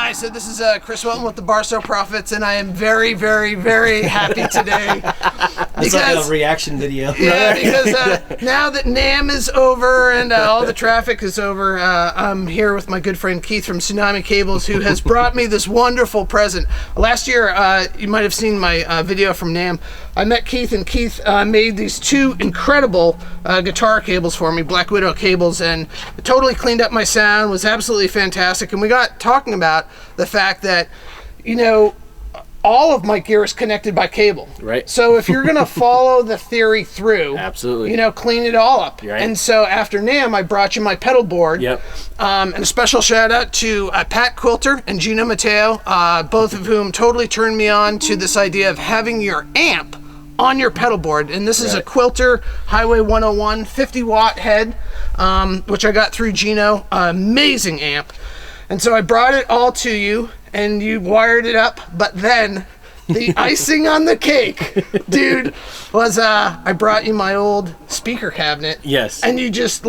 Hi, so this is Chris Whelton with the Barstow Prophets, and I am very, very, very happy today. It's like a reaction video. Yeah, because now that NAMM is over and all the traffic is over, I'm here with my good friend Keith from Tsunami Cables, who has brought me this wonderful present. Last year, you might have seen my video from NAMM. I met Keith, and Keith made these two incredible guitar cables for me, Black Widow cables, and it totally cleaned up my sound, was absolutely fantastic. And we got talking about the fact that, you know, all of my gear is connected by cable. Right. So if you're going to follow the theory through, absolutely, you know, clean it all up. Right. And so after NAMM, I brought you my pedal board. Yep. And a special shout out to Pat Quilter and Gino Matteo, both of whom totally turned me on to this idea of having your amp on your pedal board. And this is a Quilter Highway 101 50-watt head, which I got through Gino. Amazing amp. And so I brought it all to you, and you wired it up, but then the icing on the cake, dude, was I brought you my old speaker cabinet. Yes. And you just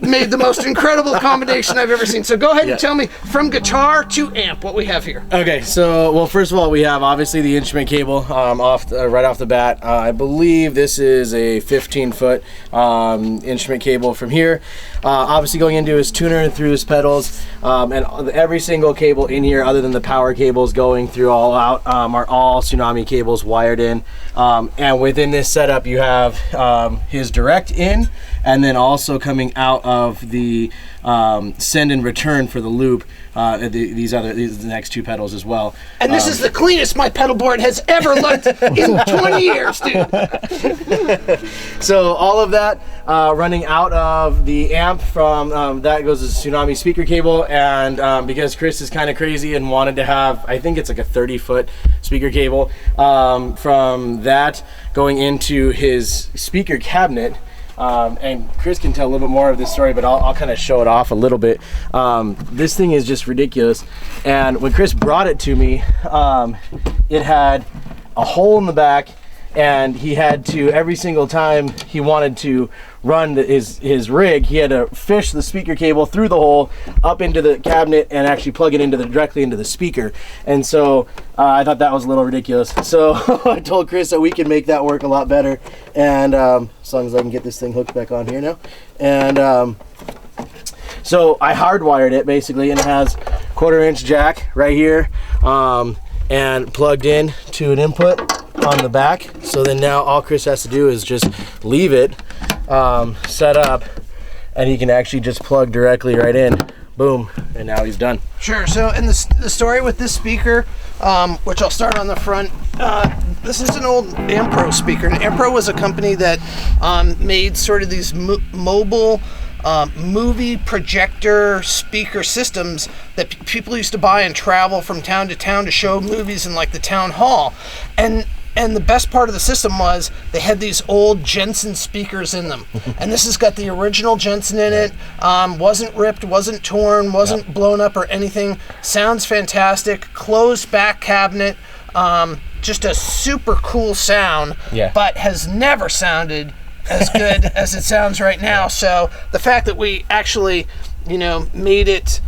made the most incredible combination I've ever seen. So go ahead and tell me, from guitar to amp, what we have here. Okay, so, well, first of all, we have obviously the instrument cable right off the bat. I believe this is a 15-foot instrument cable from here. Obviously going into his tuner through his pedals, and every single cable in here, other than the power cables going through all out, are all Tsunami cables wired in. And within this setup, you have his direct in, and then also coming out of the send and return for the loop, these next two pedals as well. And this is the cleanest my pedal board has ever looked in 20 years, dude. So all of that running out of the amp from that goes to Tsunami speaker cable, and because Chris is kind of crazy and wanted to have, I think it's like a 30-foot speaker cable, from that going into his speaker cabinet. And Chris can tell a little bit more of this story, but I'll kind of show it off a little bit. This thing is just ridiculous. And when Chris brought it to me, it had a hole in the back, and he had to, every single time he wanted to run his rig, he had to fish the speaker cable through the hole up into the cabinet and actually plug it directly into the speaker. And so I thought that was a little ridiculous. So I told Chris that we can make that work a lot better, and as long as I can get this thing hooked back on here now. And so I hardwired it basically, and it has 1/4-inch jack right here, and plugged in to an input on the back. So then now all Chris has to do is just leave it set up, and he can actually just plug directly right in, boom, and now he's done. Sure. So in the story with this speaker, which I'll start on the front, this is an old Ampro speaker, and Ampro was a company that made sort of these mobile movie projector speaker systems that people used to buy and travel from town to town to show movies in like the town hall. And the best part of the system was they had these old Jensen speakers in them. And this has got the original Jensen in it. Wasn't ripped, wasn't torn, wasn't blown up or anything. Sounds fantastic. Closed back cabinet. Just a super cool sound, but has never sounded as good as it sounds right now. So the fact that we actually, you know, made it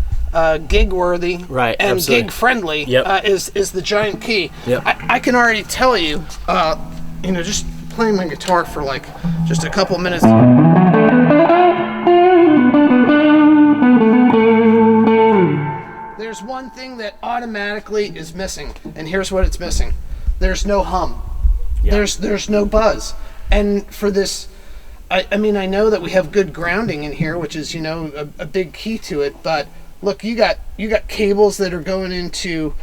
gig worthy and gig friendly is the giant key. I can already tell you, you know, just playing my guitar for like just a couple minutes. There's one thing that automatically is missing, and here's what it's missing. There's no hum. There's no buzz. And for this, I mean, I know that we have good grounding in here, which is, you know, a big key to it, but look, you got cables that are going into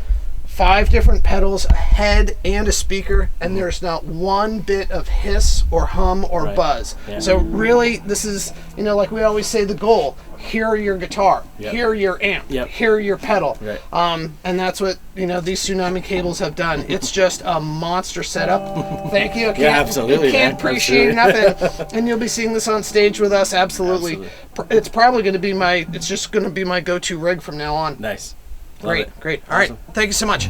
5 different pedals, a head and a speaker, and there's not one bit of hiss or hum or buzz. So really, this is, you know, like we always say, the goal. Hear your guitar, hear your amp, hear your pedal. And that's what, you know, these Tsunami cables have done. It's just a monster setup. Thank you. Absolutely. You can't appreciate enough. And you'll be seeing this on stage with us. Absolutely. It's probably going to be it's just going to be my go-to rig from now on. Nice. Great. All right. Thank you so much.